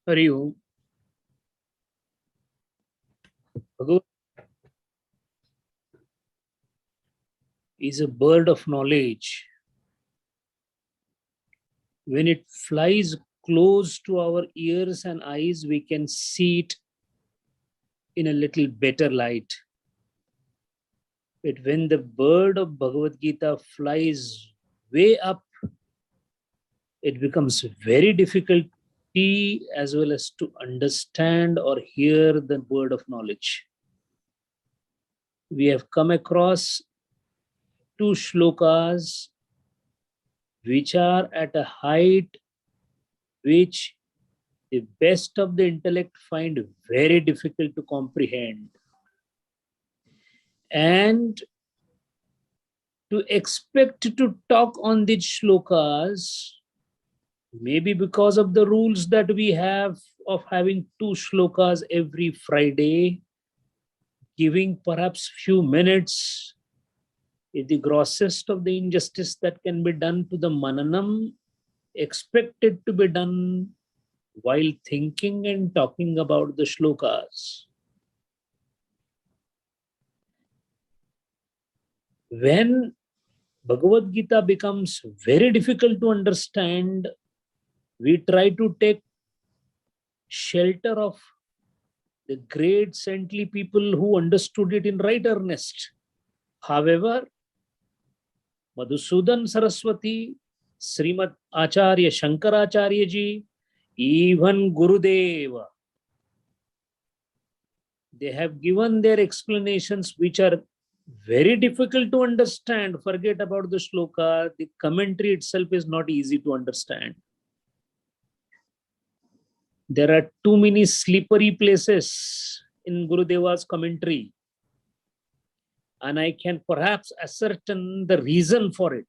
Hari Om. Bhagavad is a bird of knowledge. When it flies close to our ears and eyes, we can see it in a little better light. But when the bird of Bhagavad Gita flies way up, it becomes very difficult as well as to understand or hear the word of knowledge. We have come across two shlokas which are at a height which the best of the intellect find very difficult to comprehend. And to expect to talk on these shlokas, maybe because of the rules that we have of having two shlokas every Friday, giving perhaps few minutes, is the grossest of the injustice that can be done to the Mananam, expected to be done while thinking and talking about the shlokas. When Bhagavad Gita becomes very difficult to understand, we try to take shelter of the great saintly people who understood it in right earnest. However, Madhusudan Saraswati, Srimad Acharya Shankaracharya ji, even Gurudeva, they have given their explanations which are very difficult to understand. Forget about the shloka, the commentary itself is not easy to understand. There are too many slippery places in Gurudeva's commentary, and I can perhaps ascertain the reason for it.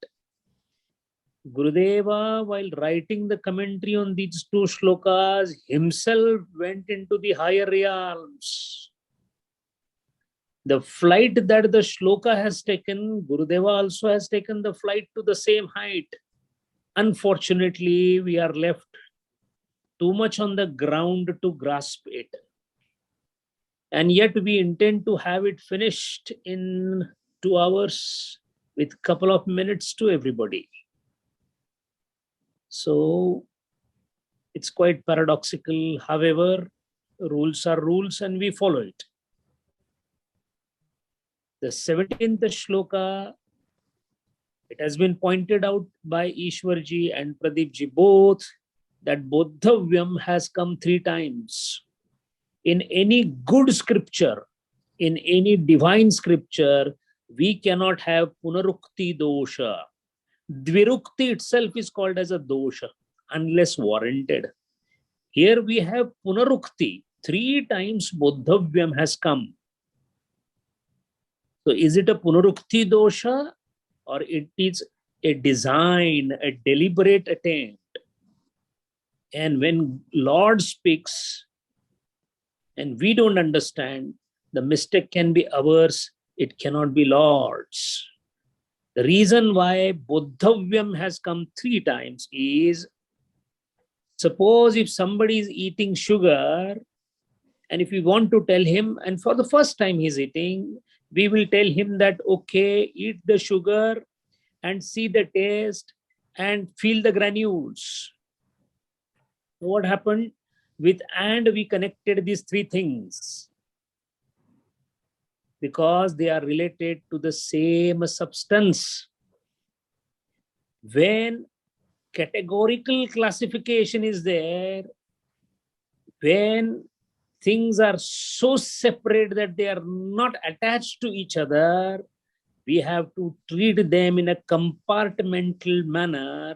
Gurudeva, while writing the commentary on these two shlokas, himself went into the higher realms. The flight that the shloka has taken, Gurudeva also has taken the flight to the same height. Unfortunately, we are left too much on the ground to grasp it. And yet we intend to have it finished in 2 hours with a couple of minutes to everybody. So it's quite paradoxical. However, rules are rules and we follow it. The 17th shloka, it has been pointed out by Ishwarji and Pradeepji both that Bodhavyam has come 3 times. In any good scripture, in any divine scripture, we cannot have Punarukti dosha. Dvirukti itself is called as a dosha unless warranted. Here we have Punarukti. 3 times Bodhavyam has come. So is it a Punarukti dosha or it is a design, a deliberate attempt? And when Lord speaks and we don't understand, the mistake can be ours, it cannot be Lord's. The reason why Bodhavyam has come 3 times is, suppose if somebody is eating sugar, and if we want to tell him, and for the first time he's eating, we will tell him that, okay, eat the sugar and see the taste and feel the granules. What happened? With and we connected these 3 things because they are related to the same substance. When categorical classification is there, when things are so separate that they are not attached to each other, we have to treat them in a compartmental manner.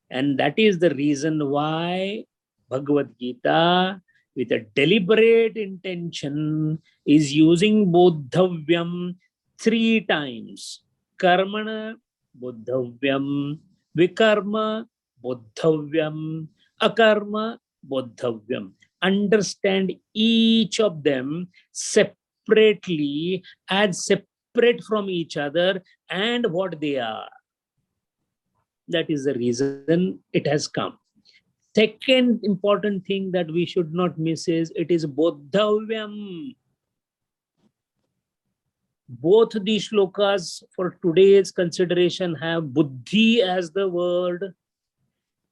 And that is the reason why Bhagavad Gita, with a deliberate intention, is using Bodhavyam 3 times. Karmana Bodhavyam, Vikarma Bodhavyam, Akarma Bodhavyam. Understand each of them separately as separate from each other and what they are. That is the reason it has come. Second important thing that we should not miss is it is bodhavyam. Both these shlokas for today's consideration have buddhi as the word.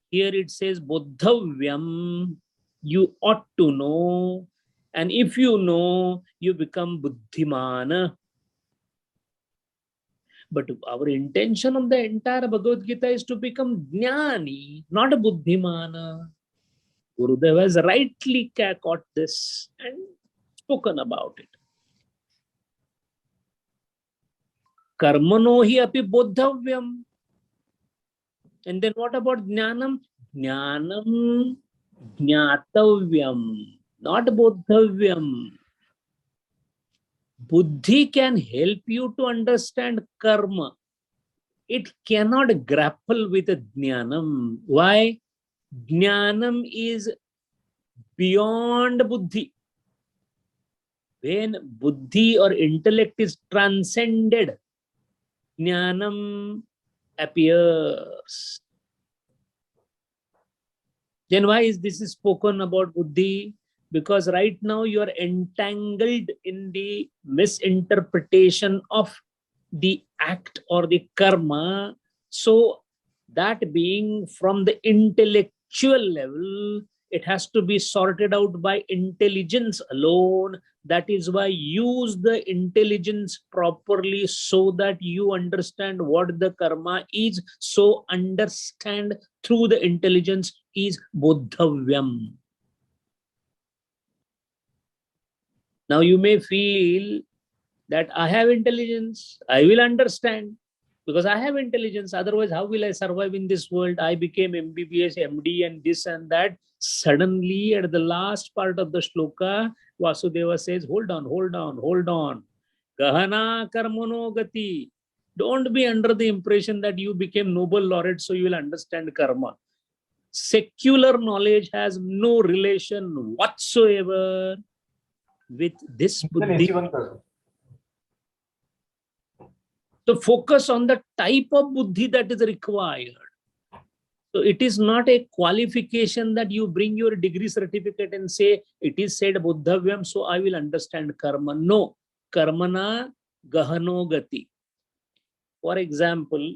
Here it says bodhavyam. You ought to know. And if you know, you become buddhimana. But our intention of the entire Bhagavad Gita is to become jnani, not a buddhimana. Gurudev has rightly caught this and spoken about it. Karmano hi api bodhavyam. And then what about jnanam? Jnanam jnatavyam, not bodhavyam. Buddhi can help you to understand karma. It cannot grapple with jnanam. Why? Jnanam is beyond buddhi. When buddhi or intellect is transcended, jnanam appears. Then why is this spoken about buddhi? Because right now you are entangled in the misinterpretation of the act or the karma. So that being from the intellectual level, it has to be sorted out by intelligence alone. That is why use the intelligence properly so that you understand what the karma is. So understand through the intelligence is bodhavyam. Now you may feel that I have intelligence, I will understand because I have intelligence. Otherwise, how will I survive in this world? I became MBBS, MD, and this and that. Suddenly, at the last part of the shloka, Vasudeva says, hold on, hold on, hold on. Gahana karmano gati. Don't be under the impression that you became Nobel laureate, so you will understand karma. Secular knowledge has no relation whatsoever with this buddhi. So focus on the type of buddhi that is required. So it is not a qualification that you bring your degree certificate and say, it is said bodhavyam, so I will understand karma. No. Karmana gahano gati. For example,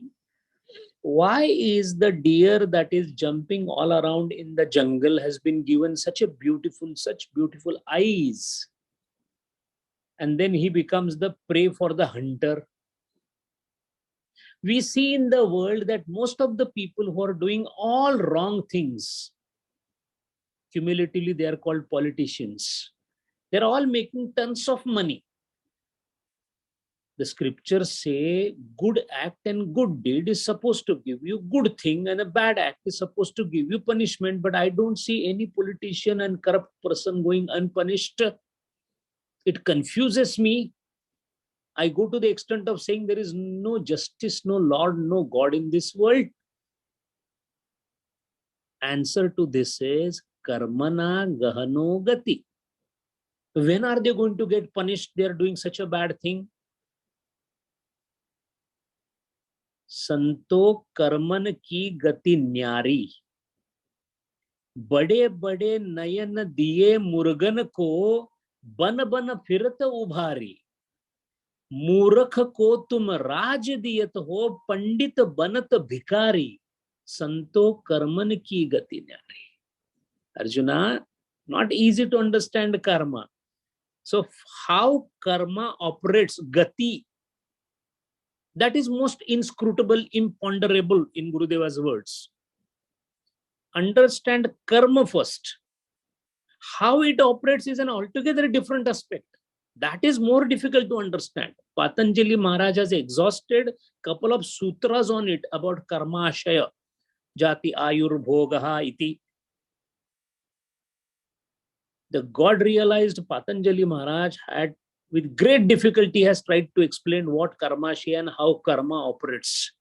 why is the deer that is jumping all around in the jungle has been given such beautiful eyes? And then he becomes the prey for the hunter. We see in the world that most of the people who are doing all wrong things, cumulatively they are called politicians. They're all making tons of money. The scriptures say good act and good deed is supposed to give you good thing and a bad act is supposed to give you punishment. But I don't see any politician and corrupt person going unpunished. It confuses me. I go to the extent of saying there is no justice, no Lord, no God in this world. Answer to this is karmana gahano gati. When are they going to get punished? They are doing such a bad thing. संतो Karman की गति न्यारी, बड़े बड़े नयन दिए मुर्गन को बन बन फिरत उभारी, मूर्ख को तुम राज दियत हो पंडित बनत भिकारी, संतो कर्मन की गति न्यारी. Arjuna, not easy to understand karma. So how karma operates, gati, that is most inscrutable, imponderable in Gurudeva's words. Understand karma first. How it operates is an altogether different aspect. That is more difficult to understand. Patanjali Maharaj has exhausted couple of sutras on it about karma ashaya, jati ayur bhogaha iti. The God realized Patanjali Maharaj had with great difficulty has tried to explain what karma ashaya and how karma operates.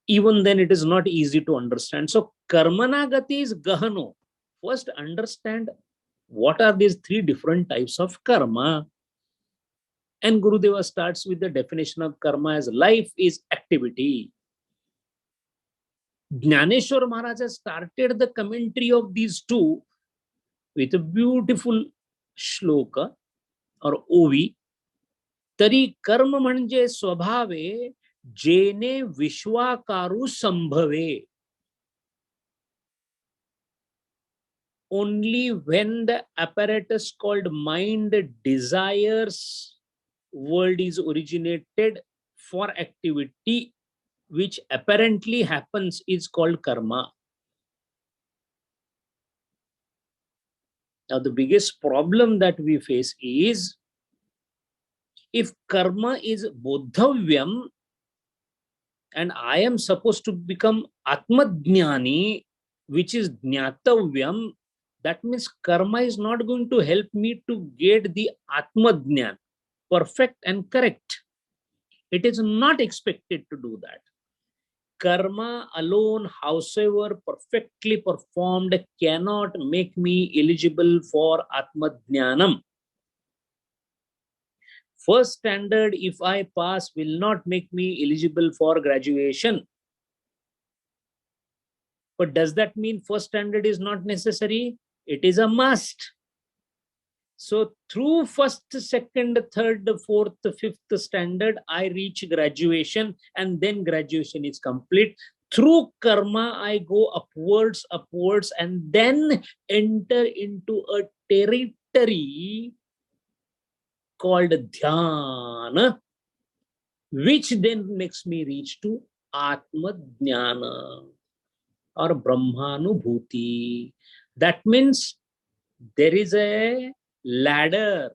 Even then it is not easy to understand. So karmanagati is gahano. First understand what are these three different types of karma. And Gurudeva starts with the definition of karma as life is activity. Jnaneshwar Maharaj has started the commentary of these two with a beautiful shloka or ovi. तरी कर्म म्हणजे स्वभावे जेने विश्वाकारू संभवे. Only when the apparatus called mind desires, world is originated for activity which apparently happens is called karma. Now the biggest problem that we face is, if karma is bodhavyam and I am supposed to become atmadhyani, which is jnatavyam, that means karma is not going to help me to get the atmadhyan perfect and correct. It is not expected to do that. Karma alone, howsoever perfectly performed, cannot make me eligible for atmadhyanam. First standard, if I pass, will not make me eligible for graduation. But does that mean first standard is not necessary? It is a must. So through first, second, third, fourth, fifth standard, I reach graduation, and then graduation is complete. Through karma, I go upwards, and then enter into a territory called dhyana, which then makes me reach to atma jnana or brahmanubhuti. That means there is a ladder.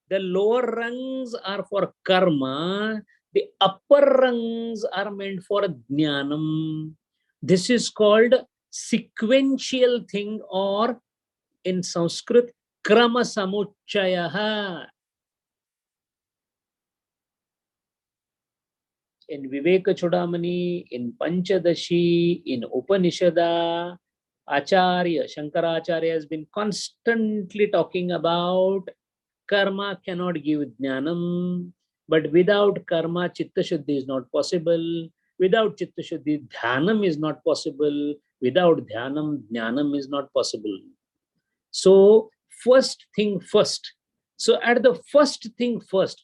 The lower rungs are for karma, the upper rungs are meant for jnanam. This is called sequential thing, or in Sanskrit, krama samuchayaha. In Viveka Chudamani, in Panchadashi, in Upanishada, Acharya, Shankaracharya has been constantly talking about karma cannot give jnanam, but without karma, chitta shuddhi is not possible. Without chitta shuddhi, dhyanam is not possible. Without dhyanam, jnanam is not possible. So, first thing first. So, at the first thing first,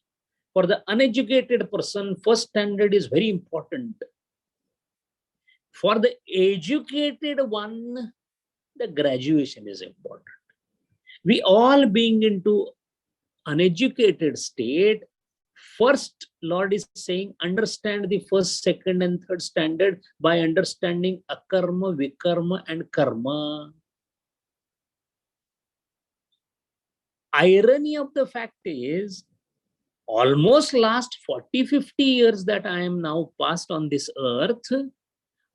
for the uneducated person, first standard is very important. For the educated one, the graduation is important. We all being into uneducated state, first Lord is saying, understand the first, second, and third standard by understanding akarma, vikarma, and karma. Irony of the fact is, almost last 40-50 years that I am now passed on this earth,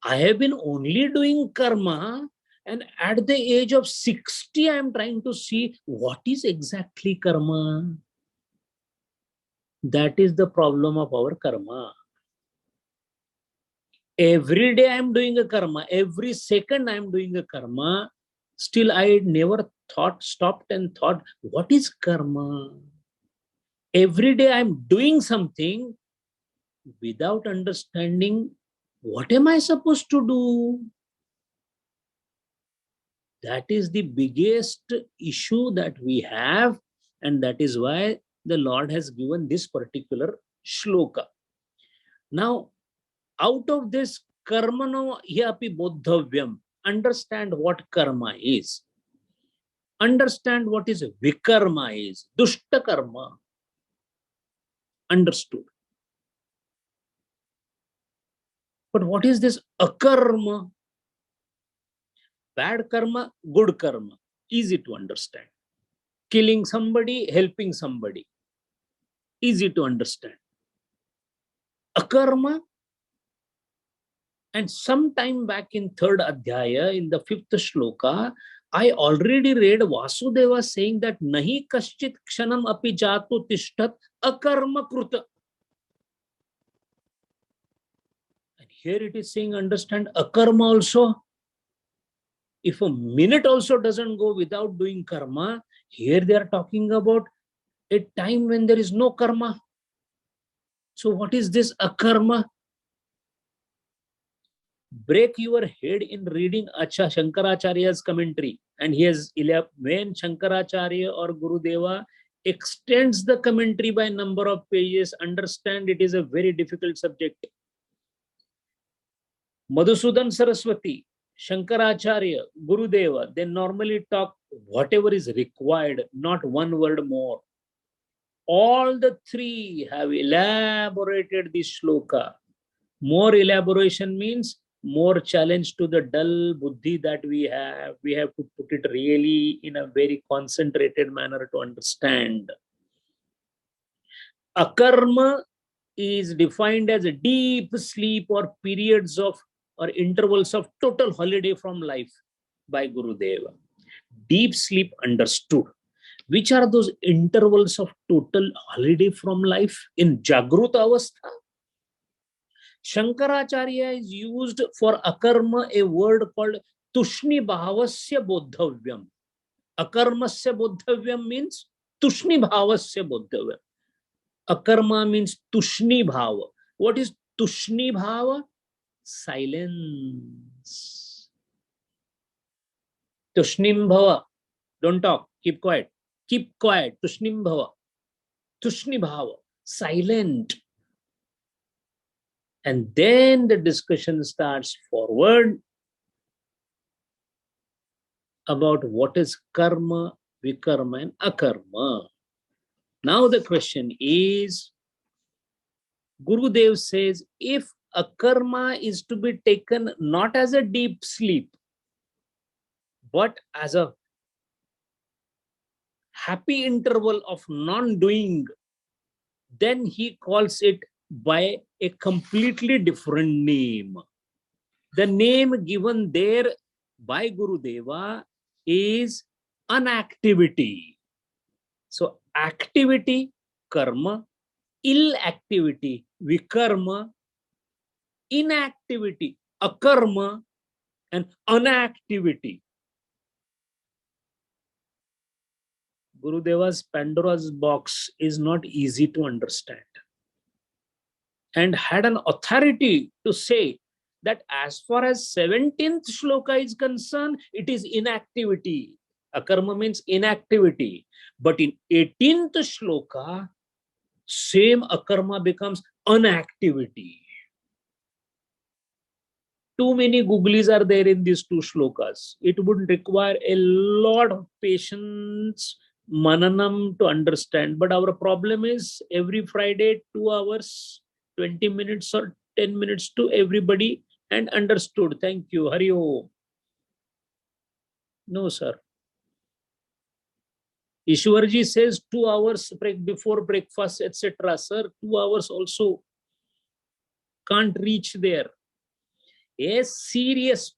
I have been only doing karma, and at the age of 60, I am trying to see what is exactly karma. That is the problem of our karma. Every day I am doing a karma, every second I am doing a karma, still I never stopped and thought, what is karma? Every day I am doing something without understanding, what am I supposed to do? That is the biggest issue that we have, and that is why the Lord has given this particular shloka. Now, out of this karmano hyapi bodhavyam, understand what karma is. Understand what is vikarma is, dushta karma. Understood. But what is this akarma? Bad karma, good karma. Easy to understand. Killing somebody, helping somebody. Easy to understand. Akarma. And sometime back in 3rd Adhyaya, in the 5th shloka, I already read Vasudeva saying that nahi kaschit kshanam api jatu tishtat akarma kruta. And here it is saying, understand akarma also. If a minute also doesn't go without doing karma, here they are talking about a time when there is no karma. So what is this akarma? break your head in reading Acha Shankaracharya's commentary. And he has, when Shankaracharya or Gurudeva extends the commentary by number of pages, understand it is a very difficult subject. Madhusudan Saraswati, Shankaracharya, Gurudeva, they normally talk whatever is required, not one word more. All the three have elaborated this shloka. More elaboration means more challenge to the dull buddhi that we have. We have to put it really in a very concentrated manner to understand. Akarma is defined as a deep sleep or periods of or intervals of total holiday from life by Gurudeva. Deep sleep understood. Which are those intervals of total holiday from life? In Jagruta Avastha, Shankaracharya is used for akarma a word called Tushni Bhavasya Bodhavyam. Akarmasya Bodhavyam means Tushni Bhavasya Bodhavyam. Akarma means Tushni Bhava. What is Tushni Bhava? Silence. Tushnim Bhava. Don't talk. Keep quiet. Keep quiet. Tushnim Bhava. Tushni Bhava. Silent. And then the discussion starts forward about what is karma, vikarma, and akarma. Now the question is, Gurudev says, if akarma is to be taken not as a deep sleep, but as a happy interval of non-doing, then he calls it by a completely different name. The name given there by Gurudeva is inactivity. So activity, karma, illactivity, vikarma, inactivity, akarma, and inactivity. Gurudeva's Pandora's box is not easy to understand, and had an authority to say that as far as 17th shloka is concerned, it is inactivity. Akarma means inactivity. But in 18th shloka, same akarma becomes inactivity. Too many googlies are there in these two shlokas. It would require a lot of patience, mananam to understand. But our problem is every Friday, 2 hours, 20 minutes or 10 minutes to everybody and understood. Thank you. Hari Om. No, sir. Ishwarji says 2 hours before breakfast, etc. Sir, 2 hours also can't reach there. A serious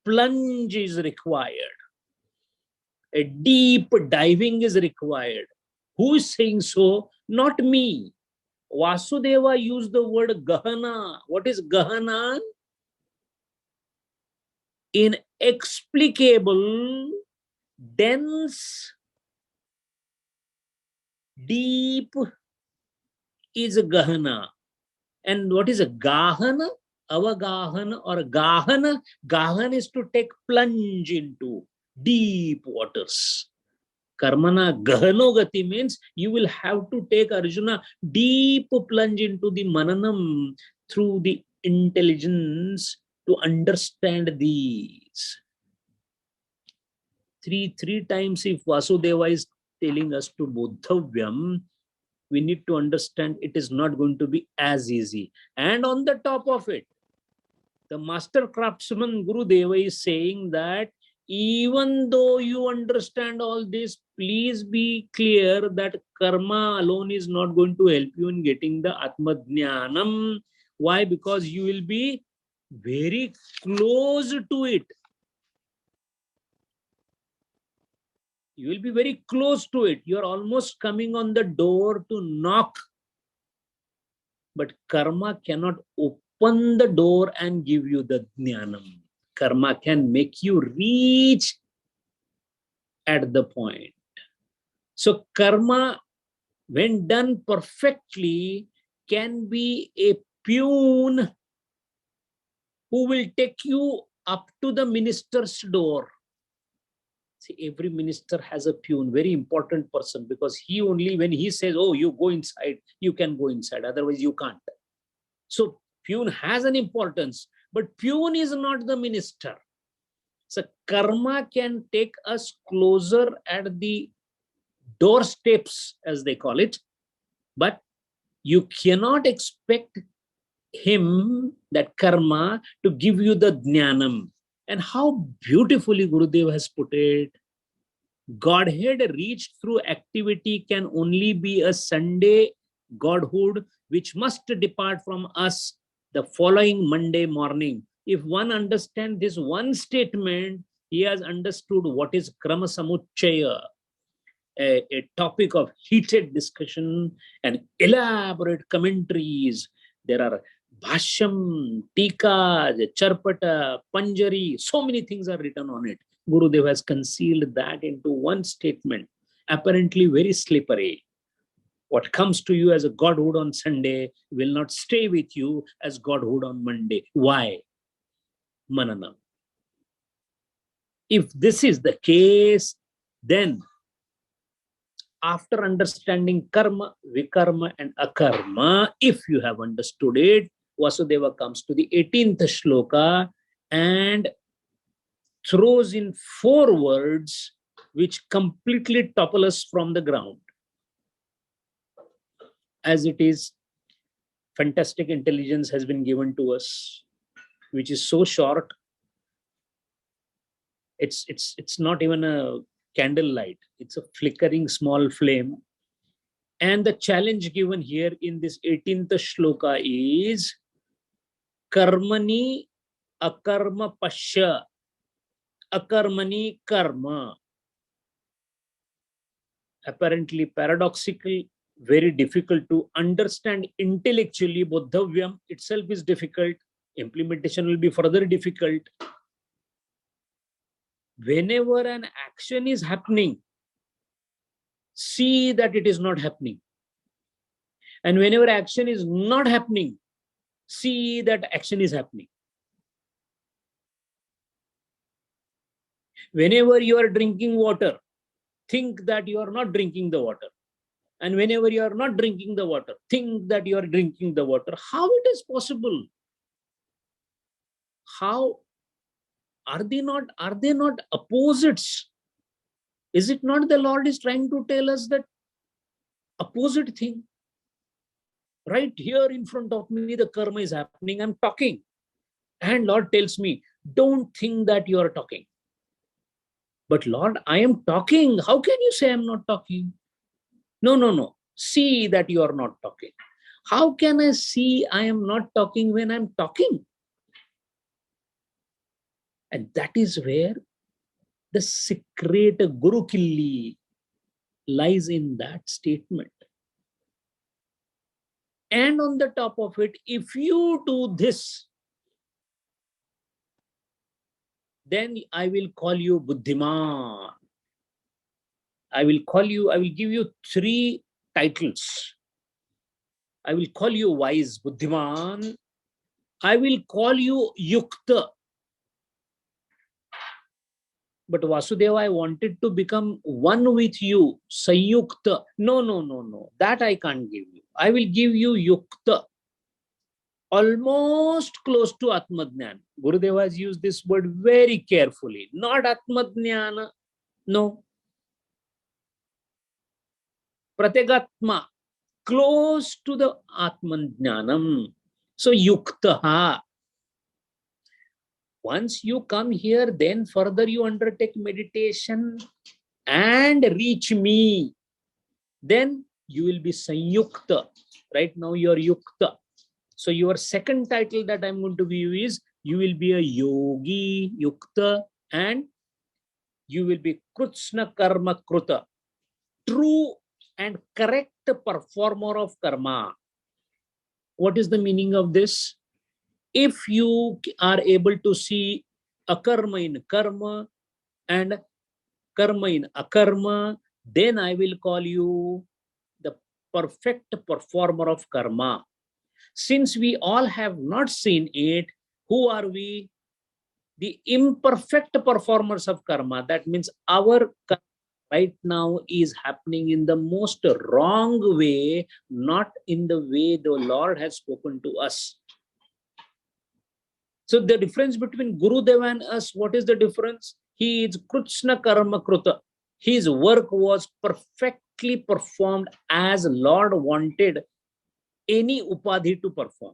plunge is required. A deep diving is required. Who is saying so? Not me. Vasudeva used the word Gahana. What is Gahana? Inexplicable, dense, deep is Gahana. And what is a Gahana? Avagahana or Gahana? Gahana is to take plunge into deep waters. Karmana Gahanogati means you will have to take, Arjuna, deep plunge into the mananam through the intelligence to understand these. Three times if Vasudeva is telling us to Bodhavyam, we need to understand it is not going to be as easy. And on the top of it, the master craftsman Gurudeva is saying that even though you understand all this, please be clear that karma alone is not going to help you in getting the Atmadhnyanam. Why? Because you will be very close to it. You will be very close to it. You are almost coming on the door to knock. But karma cannot open the door and give you the jnanam. Karma can make you reach at the point. So karma, when done perfectly, can be a pune who will take you up to the minister's door. See, every minister has a peon, very important person, because he only, when he says, oh, you go inside, you can go inside, otherwise you can't. So peon has an importance, but peon is not the minister. So karma can take us closer at the doorsteps, as they call it, but you cannot expect him, that karma, to give you the jnanam. And how beautifully Gurudev has put it. Godhead reached through activity can only be a Sunday Godhood, which must depart from us the following Monday morning. If one understands this one statement, he has understood what is Krama Samuchaya, a topic of heated discussion and elaborate commentaries. There are Bhashyam, Tika, Charpata, Panjari, so many things are written on it. Gurudev has concealed that into one statement, apparently very slippery. What comes to you as a Godhood on Sunday will not stay with you as Godhood on Monday. Why? Mananam. If this is the case, then after understanding karma, vikarma, and akarma, if you have understood it, Vasudeva comes to the 18th shloka and throws in 4 words which completely topple us from the ground. As it is, fantastic intelligence has been given to us, which is so short. It's not even a candlelight. It's a flickering small flame. And the challenge given here in this 18th shloka is karmani akarma pasya, akarmani karma. Apparently paradoxical, very difficult to understand intellectually. Bodhavyam itself is difficult. Implementation will be further difficult. Whenever an action is happening, see that it is not happening. And whenever action is not happening, see that action is happening. Whenever you are drinking water, think that you are not drinking the water. And whenever you are not drinking the water, think that you are drinking the water. How it is possible? How are they not opposites? Is it not the Lord is trying to tell us that opposite thing? Right here in front of me, the karma is happening. I'm talking. And Lord tells me, don't think that you are talking. But Lord, I am talking. How can you say I'm not talking? No. See that you are not talking. How can I see I am not talking when I'm talking? And that is where the secret Guru Killi lies in that statement. And on the top of it, if you do this, then I will call you Buddhiman. I will give you 3 titles. I will call you wise, Buddhiman. I will call you Yukta. But Vasudeva, I wanted to become one with you, Sanyukta. No. That I can't give you. I will give you Yukta. Almost close to Atmadnyan. Gurudeva has used this word very carefully. Not Atmadnyana. No. Prategatma. Close to the Atmadnyanam. So Yuktaha. Once you come here, then further you undertake meditation and reach me. Then you will be Sanyukta. Right now you are Yukta. So your second title that I'm going to give you is, you will be a yogi, Yukta, and you will be Krutsna Karma Kruta. True and correct performer of karma. What is the meaning of this? If you are able to see akarma in karma and karma in akarma, then I will call you the perfect performer of karma. Since we all have not seen it, Who are we? The imperfect performers of karma. That means our karma right now is happening in the most wrong way, not in the way the Lord has spoken to us. So the difference between Gurudeva and us, what is the difference? He is Krishna Karma Kruta. His work was perfectly performed as Lord wanted any upadhi to perform.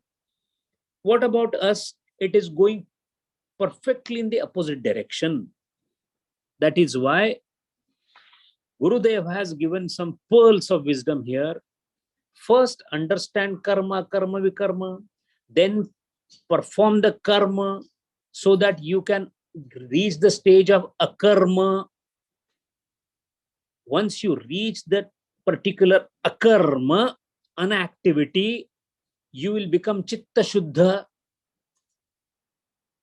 What about us? It is going perfectly in the opposite direction. That is why Gurudev has given some pearls of wisdom here. First, understand karma, karma vikarma, then perform the karma so that you can reach the stage of akarma. Once you reach that particular akarma, inactivity, you will become chitta shuddha.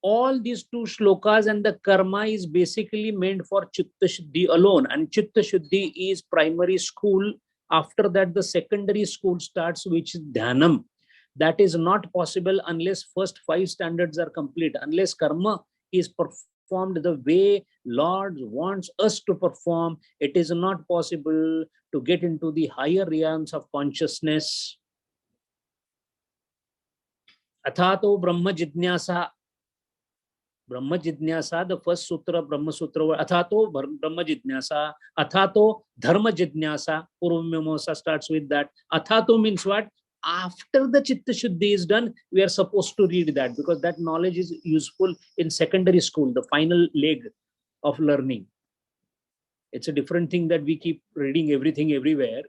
All these two shlokas and the karma is basically meant for chitta shuddhi alone, and chitta shuddhi is primary school. After that, the secondary school starts, which is dhanam. That is not possible unless first 5 standards are complete. Unless karma is performed the way Lord wants us to perform, it is not possible to get into the higher realms of consciousness. Athato Brahma Jidnyasa. Brahma Jidnyasa, the first sutra, Brahma Sutra, Athato Brahma Jidnyasa, Athato Dharma Jidnyasa. Purvamimamsa starts with that. Athato means what? After the Chitta Shuddhi is done, we are supposed to read that, because that knowledge is useful in secondary school, the final leg of learning. It's a different thing that we keep reading everything everywhere.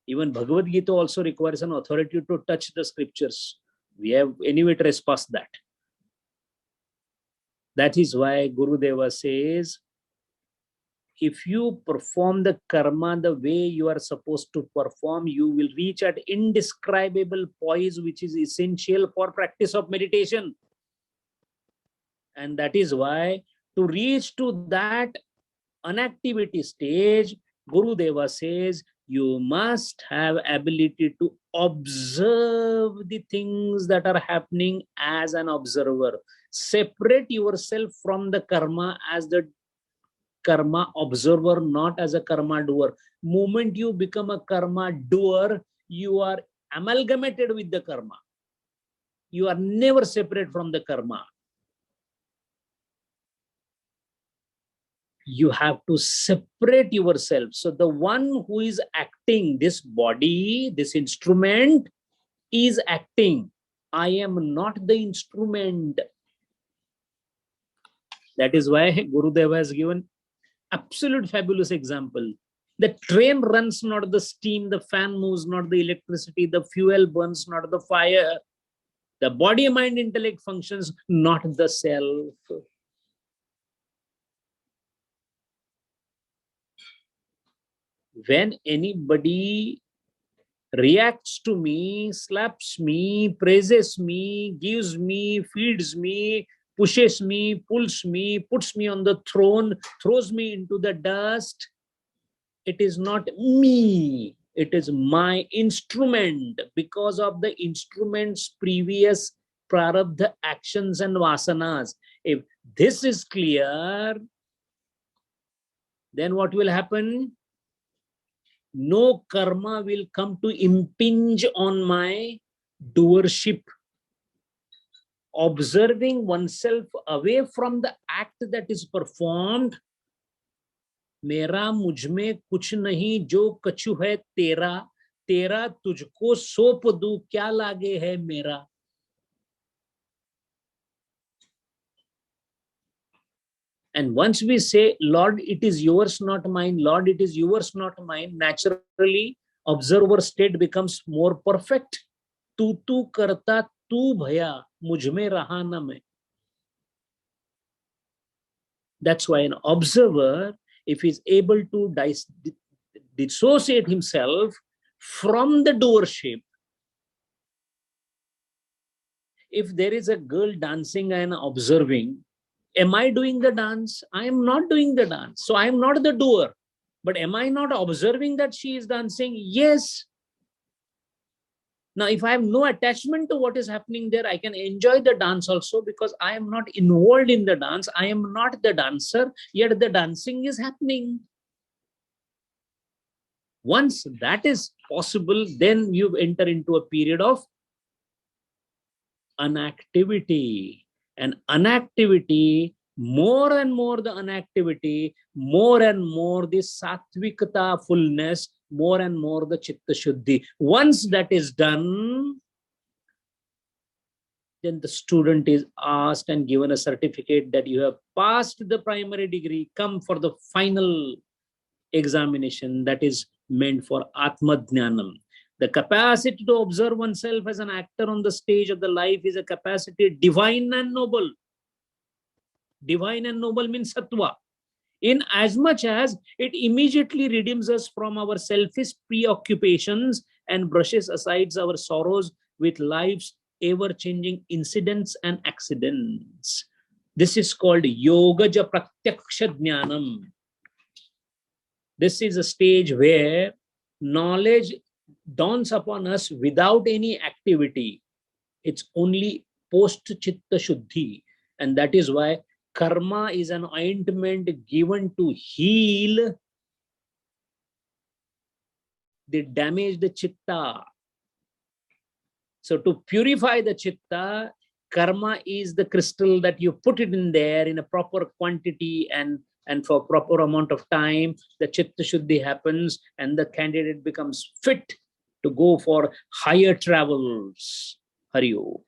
Even Bhagavad Gita also requires an authority to touch the scriptures. We have anyway trespassed that. That is why Gurudeva says, if you perform the karma the way you are supposed to perform, you will reach at indescribable poise, which is essential for practice of meditation. And that is why to reach to that inactivity stage, Gurudeva says, you must have ability to observe the things that are happening as an observer. Separate yourself from the karma as the karma observer, not as a karma doer. Moment you become a karma doer, you are amalgamated with the karma. You are never separate from the karma. You have to separate yourself. So the one who is acting, this body, this instrument is acting. I am not the instrument. That is why Gurudeva has given absolute fabulous example. The train runs not the steam, the fan moves not the electricity, the fuel burns not the fire. The body, mind, intellect functions not the self. When anybody reacts to me, slaps me, praises me, gives me, feeds me, pushes me, pulls me, puts me on the throne, throws me into the dust, it is not me. It is my instrument, because of the instrument's previous prarabdha actions and vasanas. If this is clear, then what will happen? No karma will come to impinge on my doership. Observing oneself away from the act that is performed, मेरा मुझ में कुछ नहीं जो कछु है तेरा, तेरा तुझको सौंप दूं क्या लागे है मेरा. And once we say, Lord, it is yours, not mine, Lord, it is yours, not mine, naturally, observer state becomes more perfect. Tu karta, tu bhaya, mujh mein raha na main. That's why an observer, if he's able to dissociate himself from the doership, if there is a girl dancing and observing, am I doing the dance? I am not doing the dance. So I am not the doer. But am I not observing that she is dancing? Yes. Now, if I have no attachment to what is happening there, I can enjoy the dance also, because I am not involved in the dance. I am not the dancer, yet the dancing is happening. Once that is possible, then you enter into a period of inactivity. And inactivity, more and more the inactivity, more and more the sattvikata fullness, more and more the chitta shuddhi. Once that is done, then the student is asked and given a certificate that you have passed the primary degree, come for the final examination that is meant for Atma Jnanam. The capacity to observe oneself as an actor on the stage of the life is a capacity divine and noble. Divine and noble means sattva. In as much as it immediately redeems us from our selfish preoccupations and brushes aside our sorrows with life's ever-changing incidents and accidents. This is called Yogaja Pratyaksha Jnanam. This is a stage where knowledge dawns upon us without any activity. It's only post-chitta shuddhi. And that is why karma is an ointment given to heal the damaged chitta. So to purify the chitta, karma is the crystal that you put it in there in a proper quantity and for proper amount of time, the chitta shuddhi happens and the candidate becomes fit to go for higher travels. Hari Om.